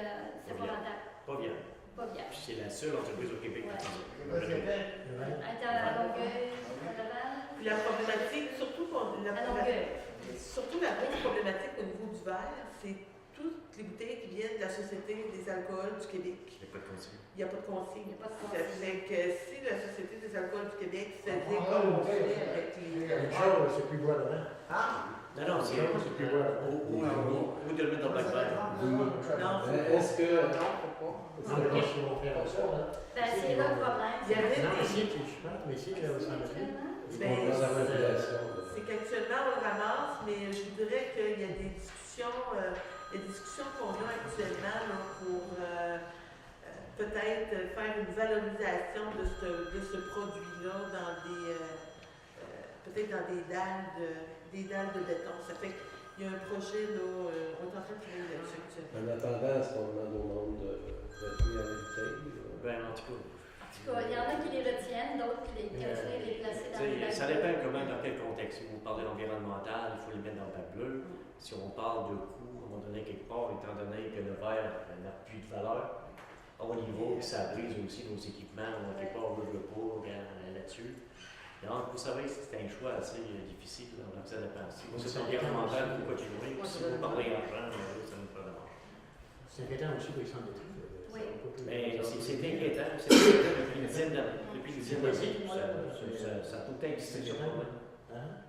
[SPEAKER 4] c'est pas rentable.
[SPEAKER 2] Pas viable.
[SPEAKER 4] Pas viable.
[SPEAKER 2] C'est la seule entreprise au Québec qui fait ça.
[SPEAKER 4] Elle est à Longueuil, à Laval.
[SPEAKER 1] Puis la problématique, surtout, surtout la grosse problématique au niveau du verre, c'est toutes les bouteilles qui viennent de la Société des alcools du Québec.
[SPEAKER 2] Il n'y a pas de consigne.
[SPEAKER 1] Il n'y a pas de consigne.
[SPEAKER 4] Il n'y a pas de
[SPEAKER 1] Ça
[SPEAKER 4] consigne.
[SPEAKER 1] fait que si la Société des alcools du Québec faisait
[SPEAKER 7] Ah,
[SPEAKER 1] comme on
[SPEAKER 7] ok.
[SPEAKER 1] fait avec les...
[SPEAKER 3] Une chose, c'est plus boire dedans.
[SPEAKER 7] Ah!
[SPEAKER 2] Non, non, c'est
[SPEAKER 3] C'est plus boire.
[SPEAKER 2] ou de le mettre dans le bac vert.
[SPEAKER 1] Non,
[SPEAKER 8] Est-ce que.
[SPEAKER 3] C'est le gars qui vont faire ça, hein.
[SPEAKER 4] Ben, c'est là le problème.
[SPEAKER 1] Il y avait
[SPEAKER 3] Non,
[SPEAKER 1] des...
[SPEAKER 3] ici, tu parles, mais ici, là, au centre-ville.
[SPEAKER 4] Actuellement?
[SPEAKER 1] Ben,
[SPEAKER 8] Dans la population.
[SPEAKER 1] c'est qu'actuellement, on le ramasse, mais je vous dirais qu'il y a des discussions, qu'on a actuellement là, pour peut-être faire une valorisation de ce produit-là dans des, peut-être dans des dalles de béton. Ça fait qu'il y a un projet, là, on est en train de travailler là-dessus actuellement.
[SPEAKER 8] En attendant, est-ce qu'on demande au monde de tenir la bouteille?
[SPEAKER 2] Ben, en tout cas,
[SPEAKER 4] En tout cas, il y en a qui les retiennent, d'autres qui les continuent de les placer dans les
[SPEAKER 2] ça dépend comment, dans quel contexte. Si vous parlez d'environnemental, il faut les mettre dans le bac bleu. Si on parle de coût, à un moment donné, quelque part, étant donné que le verre n'a plus de valeur, au niveau, ça brise aussi nos équipements, on quelque part, on ne veut pas là-dessus. Donc, vous savez, c'est un choix assez difficile, donc ça dépend. Si vous êtes environnemental, vous continuez. Si vous parlez argent, ça nous prend d'abord.
[SPEAKER 3] C'est inquiétant aussi pour les centres de tri.
[SPEAKER 4] Oui.
[SPEAKER 2] Mais c'est inquiétant, c'est inquiétant depuis une dizaine d'années. Depuis une dizaine d'années, ça a tout le temps existé ce problème.
[SPEAKER 3] Hein?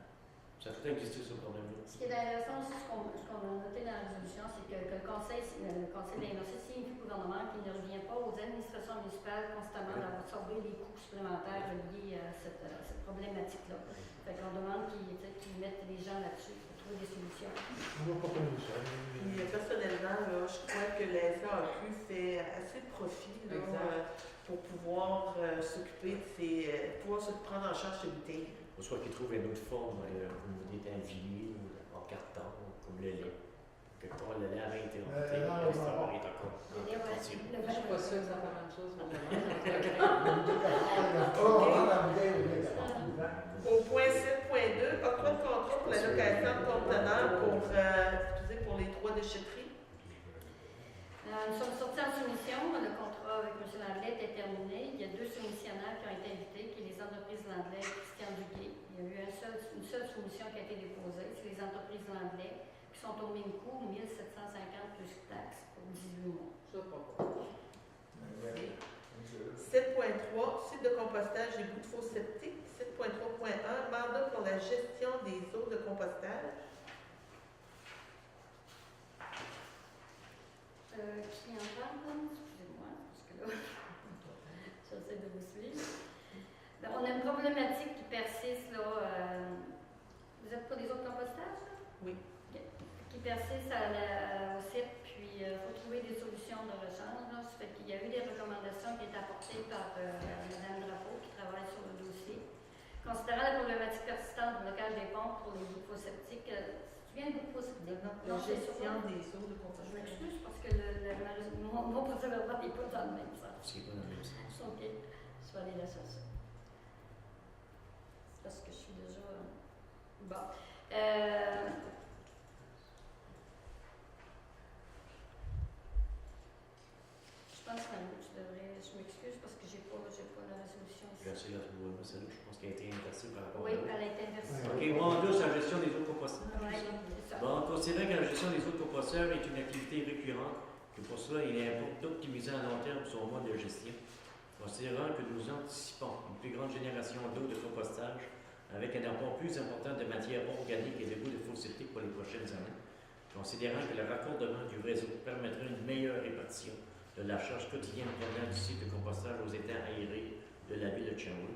[SPEAKER 2] Ça a tout le temps existé ce problème-là.
[SPEAKER 4] Ce qui est intéressant aussi, ce qu'on a noté dans la résolution, c'est que le Conseil de l'énoncé signifie au gouvernement qu'il ne revient pas aux administrations municipales constamment d'absorber les coûts supplémentaires liés à cette problématique-là. Fait qu'on demande qu'ils mettent les gens là-dessus pour trouver des solutions.
[SPEAKER 3] On va pas connaître ça.
[SPEAKER 1] Puis personnellement, là, je crois que la SAQ fait assez de profit là, pour pouvoir s'occuper de pouvoir se prendre en charge ces bouteilles.
[SPEAKER 2] Ou soit qu'ils trouvent une autre forme, comme des tanvilliers ou en carton, comme le lait. Quelque part, le lait a été inventé,
[SPEAKER 7] non,
[SPEAKER 2] le
[SPEAKER 7] non, non.
[SPEAKER 2] est encore.
[SPEAKER 4] Le lait, ouais.
[SPEAKER 5] Je ne suis pas sûre que ça fait la même chose.
[SPEAKER 1] Au point 7.2, octroi de contrat pour la location de conteneurs pour les 3 déchetteries.
[SPEAKER 4] Nous sommes sortis en soumission. Le contrat avec M. Landlet est terminé. Il y a 2 soumissionnaires qui ont été invités, qui sont les entreprises Landlet et Christian Duguay. Il y a eu une seule soumission qui a été déposée. C'est les entreprises Landlet qui sont au même coût, 1750 plus taxes pour 18 mois.
[SPEAKER 5] Je ne sais pas.
[SPEAKER 1] 7.3, site de compostage et bouts de fosse septique. 7.3.1, mandat pour la gestion des eaux de compostage.
[SPEAKER 4] Qui en parle? Excusez-moi, parce que là, j'essaie de vous suivre. Ben, on a une problématique qui persiste, là. Vous êtes pour des autres compostages? Là?
[SPEAKER 1] Oui.
[SPEAKER 4] Okay. Qui persiste au site, puis il faut trouver des solutions de rechange. Là. Ça fait qu'il y a eu des recommandations qui étaient apportées par Mme Drapeau, qui travaille sur le dossier. Considérant la problématique persistante du blocage des pompes pour les bouts de fosse septiques, tu viens de bouts de fosse septiques?
[SPEAKER 1] La gestion des eaux de
[SPEAKER 4] Je
[SPEAKER 1] compostage.
[SPEAKER 4] m'excuse parce que mon procès-verbal n'est pas dans le même sens.
[SPEAKER 2] C'est pas dans le même sens.
[SPEAKER 4] OK. Je vais aller là sur ça. C'est parce que je suis déjà... Bon. Je pense que je m'excuse parce que j'ai pas la résolution ici.
[SPEAKER 2] Merci de la trouver, celle-là, je pense qu'elle a été inversée par rapport
[SPEAKER 4] Oui,
[SPEAKER 2] à l'autre.
[SPEAKER 4] elle a été inversée.
[SPEAKER 2] OK, bon, en deux, c'est la gestion des eaux de compostage.
[SPEAKER 4] Oui, c'est ça.
[SPEAKER 2] Bon, considérant que la gestion des eaux de composteurs est une activité récurrente, que pour cela, il est important d'optimiser à long terme son mode de gestion. Considérant que nous anticipons une plus grande génération d'eau de compostage avec un apport plus important de matière organique et de bouts de fosse septique pour les prochaines années, considérant que le raccordement du réseau permettrait une meilleure répartition de la charge quotidienne provenant du site de compostage aux étangs aérés de la ville de Chambly,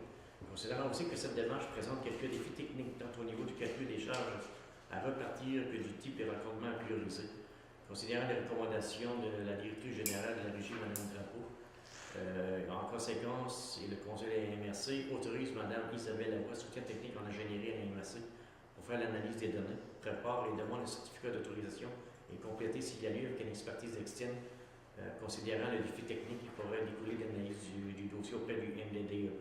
[SPEAKER 2] considérant aussi que cette démarche présente quelques défis techniques tant au niveau du calcul des charges à repartir que du type de raccordement priorisé. Considérant les recommandations de la directrice générale de la régie, Mme Drapeau, en conséquence, le conseil de la MRC autorise Mme Isabelle Lavoie, soutien technique en ingénierie à la MRC, pour faire l'analyse des données, prépare et demande le certificat d'autorisation et compléter s'il y a lieu avec une expertise externe, considérant le défi technique qui pourrait découler de l'analyse du dossier auprès du MDDEP,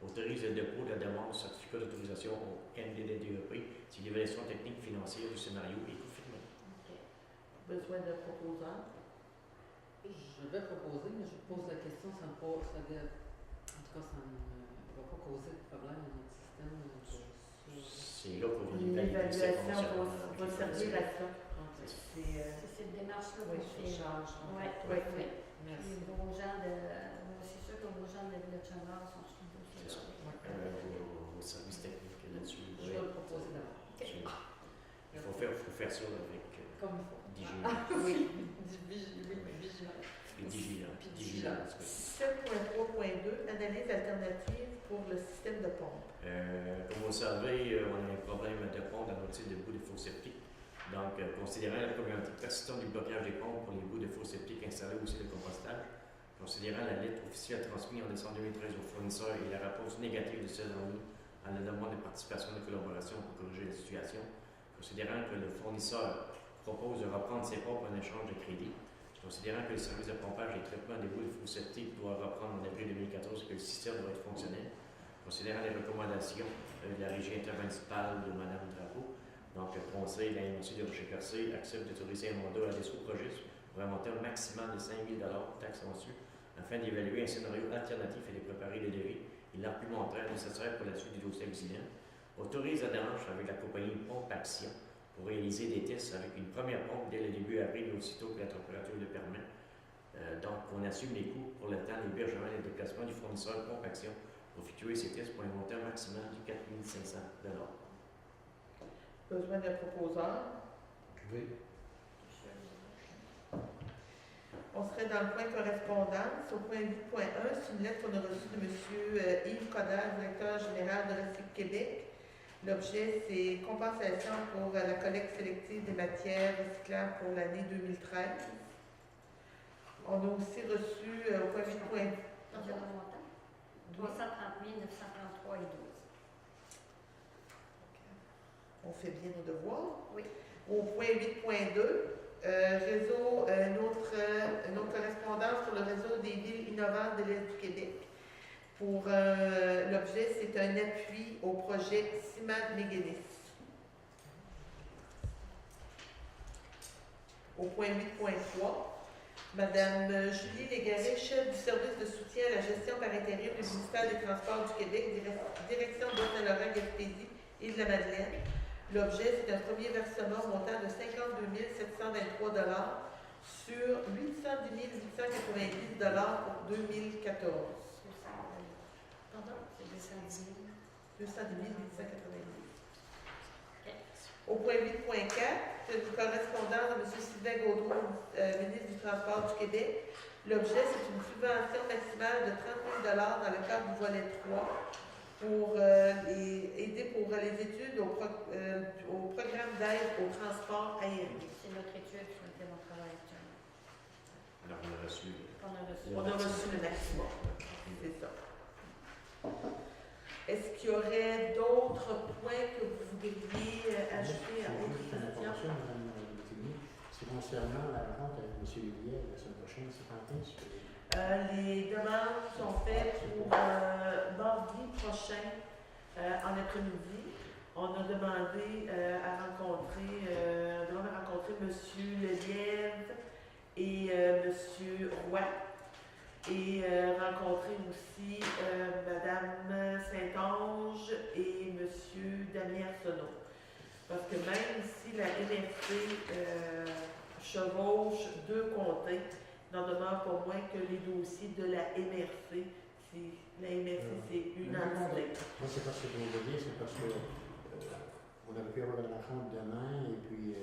[SPEAKER 2] autorise le dépôt de la demande de certificat d'autorisation au MDDEP si l'évaluation technique financière du scénario est confirmée.
[SPEAKER 1] Besoin de proposants.
[SPEAKER 5] Je vais proposer, mais je pose la question, ça ne va pas causer de problème dans notre système.
[SPEAKER 2] C'est là qu'on vient
[SPEAKER 1] Une
[SPEAKER 2] d'évaluer ces
[SPEAKER 1] évaluation
[SPEAKER 2] fonctionnements.
[SPEAKER 1] va servir à ça.
[SPEAKER 2] C'est ça.
[SPEAKER 1] C'est,
[SPEAKER 4] C'est cette démarche-là
[SPEAKER 6] Oui,
[SPEAKER 4] qu'on
[SPEAKER 6] je
[SPEAKER 4] fait.
[SPEAKER 6] change.
[SPEAKER 4] Oui,
[SPEAKER 1] Oui.
[SPEAKER 4] oui.
[SPEAKER 6] Merci.
[SPEAKER 4] Les beaux gens de. C'est sûr que vos gens de la Ville de Chandler sont sur le dossier.
[SPEAKER 2] C'est ça. Vos services techniques là-dessus.
[SPEAKER 5] Je vais le proposer d'abord.
[SPEAKER 2] Il faut faire ça avec
[SPEAKER 5] Comme il faut.
[SPEAKER 2] vigilance.
[SPEAKER 1] oui.
[SPEAKER 5] Vigilance.
[SPEAKER 2] Puis vigilance.
[SPEAKER 1] 7.3.2, analyse alternative pour le système de pompe.
[SPEAKER 2] Comme vous le savez, on a un problème de pompe dans notre site de bouts de faux septiques. Donc, considérant la problématique persistante du blocage des pompes pour les bouts de faux septiques installés au site de compostage, considérant la lettre officielle transmise en décembre 2013 au fournisseur et la réponse négative de ce dernier à la demande de participation et de collaboration pour corriger la situation, considérant que le fournisseur propose de reprendre ses pompes en échange de crédit, considérant que le service de pompage et traitement des bouts de faux septiques doit reprendre en avril 2014 et que le système doit être fonctionnel, considérant les recommandations de la régie intermunicipale de Mme Drapeau. Donc, le conseil de la MRC de Rocher-Percé accepte d'autoriser un mandat à l'ESCO Progis pour un montant maximal de 5 000 de taxes mensuelles afin d'évaluer un scénario alternatif et de préparer les devis et l'argumentaire nécessaire pour la suite du dossier auxiliaire. Autorise la démarche avec la compagnie Pompe Action pour réaliser des tests avec une première pompe dès le début avril, aussitôt que la température le permet. Donc, on assume les coûts pour le temps d'hébergement et de déplacement du fournisseur Pompe Action pour effectuer ces tests pour un montant maximal de 4 500 $.
[SPEAKER 1] Besoin d'un proposeur.
[SPEAKER 8] Oui.
[SPEAKER 1] On serait dans le point correspondance. Au point 8.1, c'est une lettre qu'on a reçue de M. Yves Coderre, directeur général de Recyc Québec. L'objet, c'est compensation pour la collecte sélective des matières recyclables pour l'année 2013. On a aussi reçu au point 8.1.
[SPEAKER 4] Dans le montant. 330 933 et 12.
[SPEAKER 1] On fait bien nos devoirs.
[SPEAKER 4] Oui.
[SPEAKER 1] Au point 8.2, réseau, notre correspondance pour le réseau des villes innovantes de l'Est du Québec. Pour l'objet, c'est un appui au projet Ciment Méganis. Au point 8.3, Madame Julie Légaré, chef du service de soutien à la gestion par intérim du ministère des Transports du Québec, direction Bas-Saint-Laurent, Gaspésie, Île-de-la-Madeleine. L'objet, c'est un premier versement montant de 52 723 $ sur 810 890 $ pour 2014.
[SPEAKER 4] Pardon? C'est 210 000.
[SPEAKER 1] 210 890. Au point 8.4, c'est une correspondance de M. Sylvain Gaudreau, ministre du Transport du Québec. L'objet, c'est une subvention maximale de 30 000 $ dans le cadre du volet 3 pour aider pour les études au programme d'aide au transport aérien.
[SPEAKER 4] C'est notre étude sur laquelle on travaille actuellement.
[SPEAKER 2] Alors, on a reçu.
[SPEAKER 1] On a reçu le maximum. C'est ça. Est-ce qu'il y aurait d'autres points que vous voudriez ajouter à votre
[SPEAKER 3] Juste une
[SPEAKER 1] question?
[SPEAKER 3] information, Mme Létigny. C'est concernant la rencontre avec M. Villiers la semaine prochaine, c'est quand est-ce que...
[SPEAKER 1] Les demandes sont faites pour mardi prochain en après-midi. On a demandé à rencontrer M. Lelièvre et M. Roy et rencontrer aussi Mme Saint-Onge et M. Damien Arsenault. Parce que même si la MRC chevauche deux comtés, il n'en demeure pas moins que les dossiers de la MRC, c'est une entité.
[SPEAKER 3] Moi, c'est parce que vous voyez, c'est parce que on aurait pu avoir une rencontre demain et puis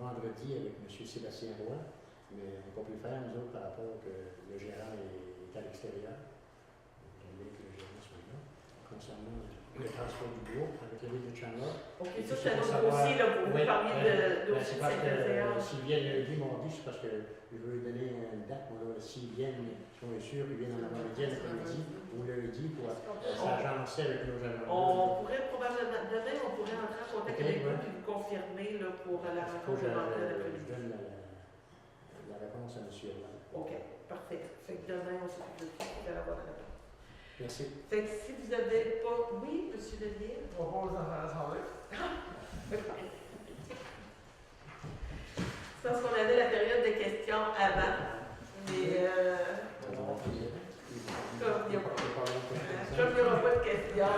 [SPEAKER 3] vendredi avec M. Sébastien Roy, mais on n'a pas pu le faire, nous autres, par rapport que le gérant est à l'extérieur. On voulait que le gérant soit là. Concernant le transport du bois avec la ville de Chandler.
[SPEAKER 1] OK, ça, c'est un autre dossier, là, pour vous parler de dossier
[SPEAKER 3] c'est
[SPEAKER 1] de
[SPEAKER 3] parce que
[SPEAKER 1] Saint-Eustache.
[SPEAKER 3] s'ils viennent lundi, mardi, c'est parce que je veux lui donner une date. S'ils viennent, si on est sûr qu'ils viennent en avant-midi, l'après-midi ou lundi pour s'agencer avec nos agendas.
[SPEAKER 1] On pourrait probablement, demain, on pourrait entrer en contact avec vous et vous confirmer là, pour la rencontre de vendredi
[SPEAKER 3] Je
[SPEAKER 1] l'après-midi.
[SPEAKER 3] donne la réponse à M. Hollande.
[SPEAKER 1] OK, parfait. Fait que demain, on s'occupe de ça, vous allez avoir la réponse.
[SPEAKER 3] Merci.
[SPEAKER 1] Fait que si vous n'avez pas... Oui, M. Lelièvre?
[SPEAKER 7] On propose dans l'Assemblée.
[SPEAKER 1] Je pense qu'on avait la période de questions avant, mais comme il n'y aura pas de questions,